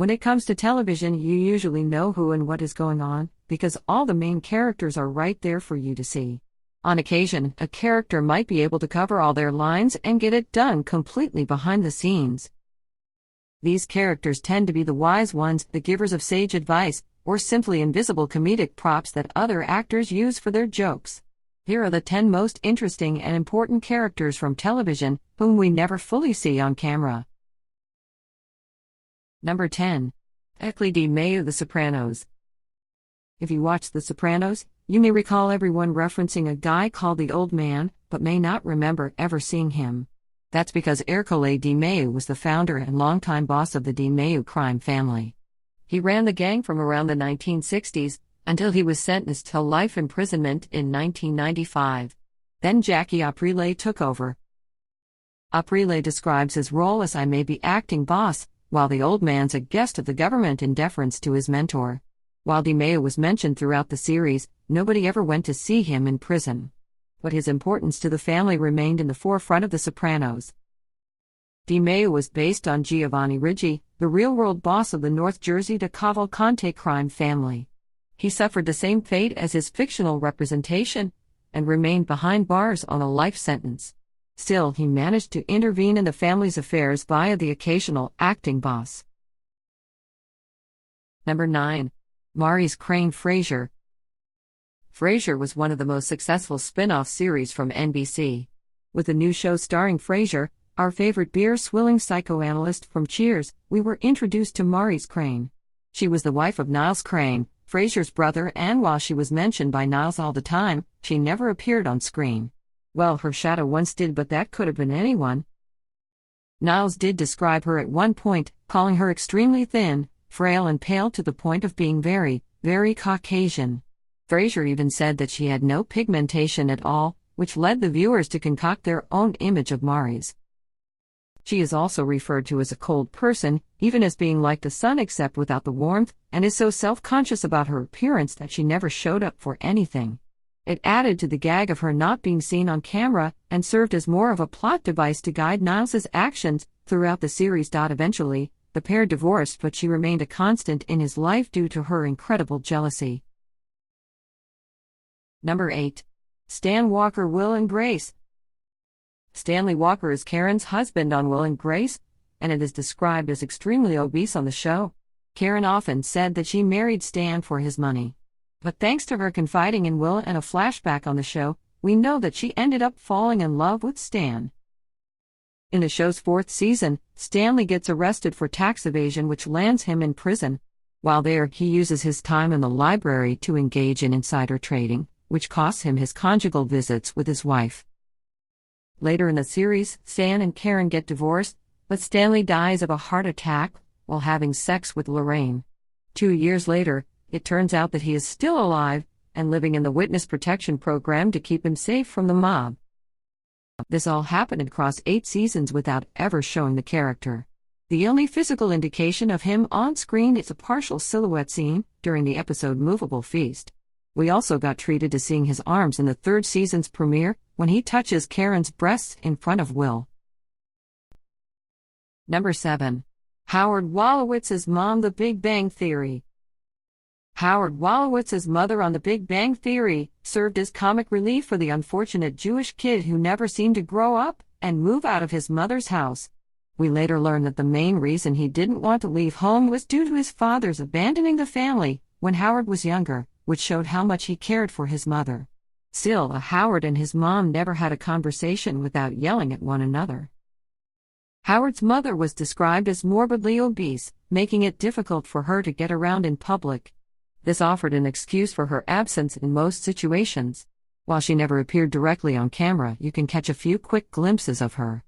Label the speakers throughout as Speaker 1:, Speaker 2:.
Speaker 1: When it comes to television, you usually know who and what is going on, because all the main characters are right there for you to see. On occasion, a character might be able to cover all their lines and get it done completely behind the scenes. These characters tend to be the wise ones, the givers of sage advice, or simply invisible comedic props that other actors use for their jokes. Here are the 10 most interesting and important characters from television, whom we never fully see on camera. Number 10. Eckley D. Mayu, The Sopranos. If you watch The Sopranos, you may recall everyone referencing a guy called the Old Man, but may not remember ever seeing him. That's because Ercole D. Mayu was the founder and longtime boss of the D. Mayu crime family. He ran the gang from around the 1960s, until he was sentenced to life imprisonment in 1995. Then Jackie Aprile took over. Aprile describes his role as "I may be acting boss," while the old man's a guest of the government in deference to his mentor. While Di Maio was mentioned throughout the series, nobody ever went to see him in prison. But his importance to the family remained in the forefront of The Sopranos. Di Maio was based on Giovanni Ricci, the real-world boss of the North Jersey de Cavalcante crime family. He suffered the same fate as his fictional representation, and remained behind bars on a life sentence. Still, he managed to intervene in the family's affairs via the occasional acting boss. Number 9. Maurice Crane Frasier. Frasier was one of the most successful spin-off series from NBC. With the new show starring Frasier, our favorite beer-swilling psychoanalyst from Cheers, we were introduced to Maurice Crane. She was the wife of Niles Crane, Frasier's brother, and while she was mentioned by Niles all the time, she never appeared on screen. Well, her shadow once did, but that could have been anyone. Niles did describe her at one point, calling her extremely thin, frail and pale to the point of being very, very Caucasian. Frasier even said that she had no pigmentation at all, which led the viewers to concoct their own image of Maurice. She is also referred to as a cold person, even as being like the sun except without the warmth, and is so self-conscious about her appearance that she never showed up for anything. It added to the gag of her not being seen on camera, and served as more of a plot device to guide Niles' actions throughout the series. Eventually, the pair divorced, but she remained a constant in his life due to her incredible jealousy. Number 8. Stan Walker, Will and Grace. Stanley Walker is Karen's husband on Will and Grace, and it is described as extremely obese on the show. Karen often said that she married Stan for his money. But thanks to her confiding in Will and a flashback on the show, we know that she ended up falling in love with Stan. In the show's 4th season, Stanley gets arrested for tax evasion, which lands him in prison. While there, he uses his time in the library to engage in insider trading, which costs him his conjugal visits with his wife. Later in the series, Stan and Karen get divorced, but Stanley dies of a heart attack while having sex with Lorraine. 2 years later, it turns out that he is still alive and living in the witness protection program to keep him safe from the mob. This all happened across 8 seasons without ever showing the character. The only physical indication of him on screen is a partial silhouette scene during the episode Movable Feast. We also got treated to seeing his arms in the 3rd season's premiere when he touches Karen's breasts in front of Will. Number 7. Howard Wolowitz's Mom, The Big Bang Theory. Howard Wolowitz's mother on The Big Bang Theory served as comic relief for the unfortunate Jewish kid who never seemed to grow up and move out of his mother's house. We later learned that the main reason he didn't want to leave home was due to his father's abandoning the family when Howard was younger, which showed how much he cared for his mother. Still, Howard and his mom never had a conversation without yelling at one another. Howard's mother was described as morbidly obese, making it difficult for her to get around in public. This offered an excuse for her absence in most situations. While she never appeared directly on camera, you can catch a few quick glimpses of her.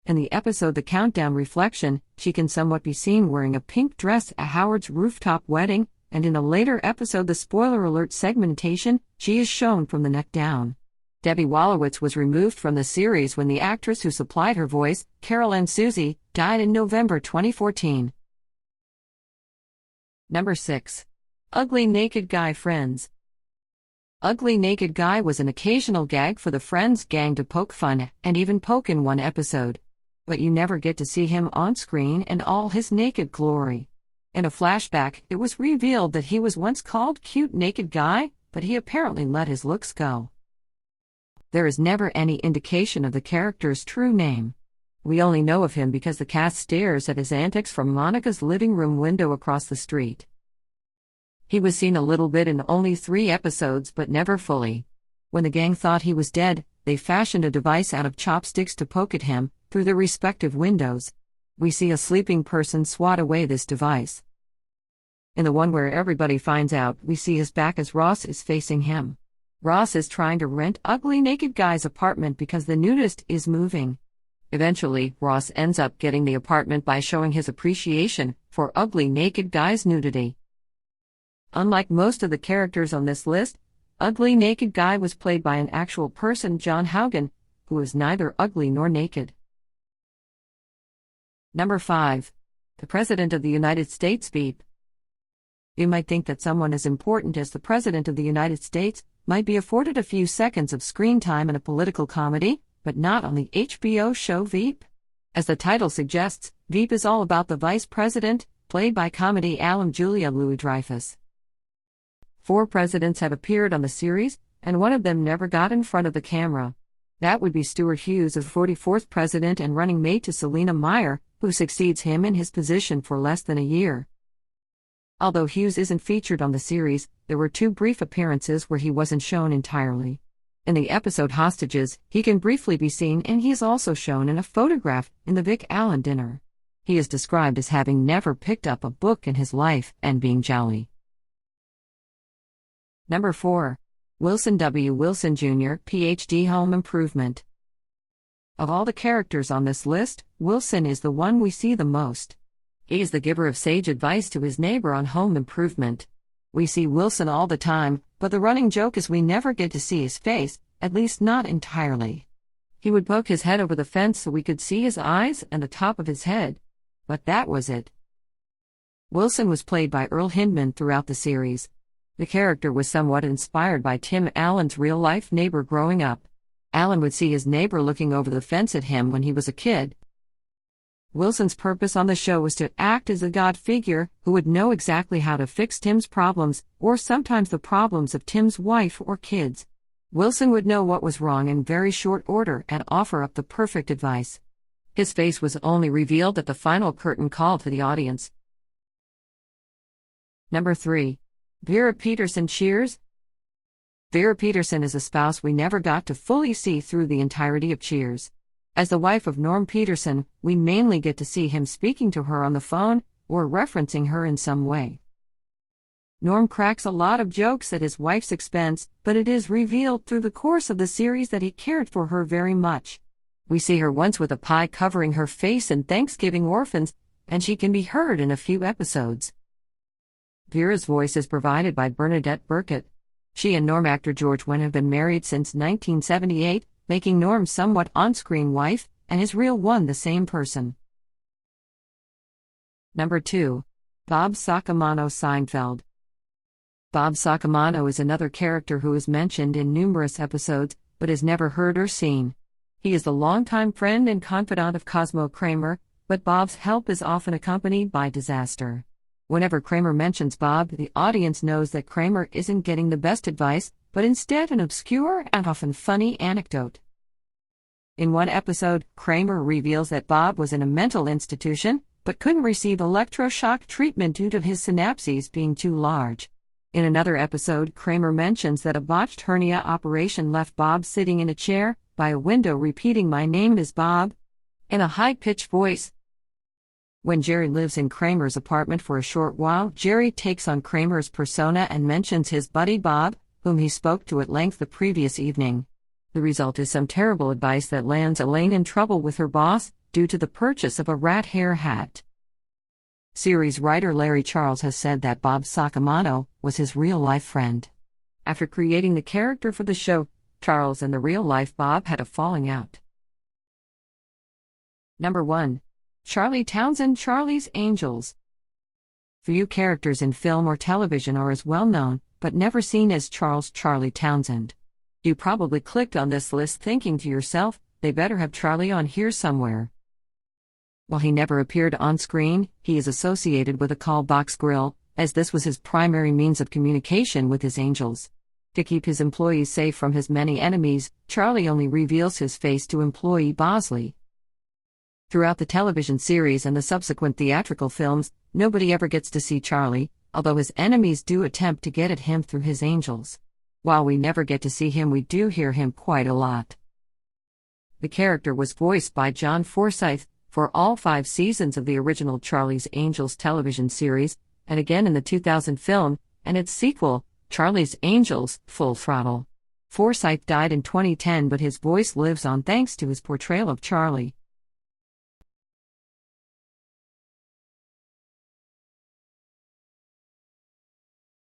Speaker 1: In the episode The Countdown Reflection, she can somewhat be seen wearing a pink dress at Howard's rooftop wedding, and in a later episode, the spoiler alert segmentation, she is shown from the neck down. Debbie Wolowitz was removed from the series when the actress who supplied her voice, Carol Ann Susie, died in November 2014. Number 6. Ugly Naked Guy Friends. Ugly Naked Guy was an occasional gag for the Friends gang to poke fun and even poke in one episode. but you never get to see him on screen in all his naked glory. In a flashback, it was revealed that he was once called Cute Naked Guy, but he apparently let his looks go. There is never any indication of the character's true name. We only know of him because the cast stares at his antics from Monica's living room window across the street. He was seen a little bit in only 3 episodes, but never fully. When the gang thought he was dead, they fashioned a device out of chopsticks to poke at him through their respective windows. We see a sleeping person swat away this device. In the one where everybody finds out, we see his back as Ross is facing him. Ross is trying to rent Ugly Naked Guy's apartment because the nudist is moving. Eventually, Ross ends up getting the apartment by showing his appreciation for Ugly Naked Guy's nudity. Unlike most of the characters on this list, Ugly Naked Guy was played by an actual person, John Haugen, who is neither ugly nor naked. Number 5. The President of the United States Veep. You might think that someone as important as the President of the United States might be afforded a few seconds of screen time in a political comedy, but not on the HBO show Veep. As the title suggests, Veep is all about the Vice President, played by comedy alum Julia Louis-Dreyfus. 4 presidents have appeared on the series, and one of them never got in front of the camera. That would be Stuart Hughes, the 44th president and running mate to Selina Meyer, who succeeds him in his position for less than a year. Although Hughes isn't featured on the series, there were 2 brief appearances where he wasn't shown entirely. In the episode Hostages, he can briefly be seen, and he is also shown in a photograph in the Vic Allen dinner. He is described as having never picked up a book in his life and being jolly. Number 4. Wilson W. Wilson Jr., Ph.D. Home Improvement. Of all the characters on this list, Wilson is the one we see the most. He is the giver of sage advice to his neighbor on home improvement. We see Wilson all the time, but the running joke is we never get to see his face, at least not entirely. He would poke his head over the fence so we could see his eyes and the top of his head. But that was it. Wilson was played by Earl Hindman throughout the series. The character was somewhat inspired by Tim Allen's real-life neighbor growing up. Allen would see his neighbor looking over the fence at him when he was a kid. Wilson's purpose on the show was to act as a god figure who would know exactly how to fix Tim's problems, or sometimes the problems of Tim's wife or kids. Wilson would know what was wrong in very short order and offer up the perfect advice. His face was only revealed at the final curtain call to the audience. Number 3. Vera Peterson Cheers. Vera Peterson is a spouse we never got to fully see through the entirety of Cheers. As the wife of Norm Peterson, we mainly get to see him speaking to her on the phone, or referencing her in some way. Norm cracks a lot of jokes at his wife's expense, but it is revealed through the course of the series that he cared for her very much. We see her once with a pie covering her face in Thanksgiving Orphans, and she can be heard in a few episodes. Vera's voice is provided by Bernadette Burkett. She and Norm actor George Wendt have been married since 1978, making Norm's somewhat on-screen wife, and his real one the same person. Number 2. Bob Sacamano Seinfeld. Bob Sacamano is another character who is mentioned in numerous episodes, but is never heard or seen. He is the longtime friend and confidant of Cosmo Kramer, but Bob's help is often accompanied by disaster. Whenever Kramer mentions Bob, the audience knows that Kramer isn't getting the best advice, but instead an obscure and often funny anecdote. In one episode, Kramer reveals that Bob was in a mental institution, but couldn't receive electroshock treatment due to his synapses being too large. In another episode, Kramer mentions that a botched hernia operation left Bob sitting in a chair by a window repeating "My name is Bob" in a high-pitched voice. When Jerry lives in Kramer's apartment for a short while, Jerry takes on Kramer's persona and mentions his buddy Bob, whom he spoke to at length the previous evening. The result is some terrible advice that lands Elaine in trouble with her boss, due to the purchase of a rat hair hat. Series writer Larry Charles has said that Bob Sacamano was his real-life friend. After creating the character for the show, Charles and the real-life Bob had a falling out. Number 1. Charlie Townsend, Charlie's Angels. Few characters in film or television are as well known, but never seen as Charlie Townsend. You probably clicked on this list thinking to yourself, they better have Charlie on here somewhere. While he never appeared on screen, he is associated with a call box grill, as this was his primary means of communication with his angels. To keep his employees safe from his many enemies, Charlie only reveals his face to employee Bosley. Throughout the television series and the subsequent theatrical films, nobody ever gets to see Charlie, although his enemies do attempt to get at him through his angels. While we never get to see him, we do hear him quite a lot. The character was voiced by John Forsythe for all 5 seasons of the original Charlie's Angels television series, and again in the 2000 film, and its sequel, Charlie's Angels, Full Throttle. Forsythe died in 2010, but his voice lives on thanks to his portrayal of Charlie.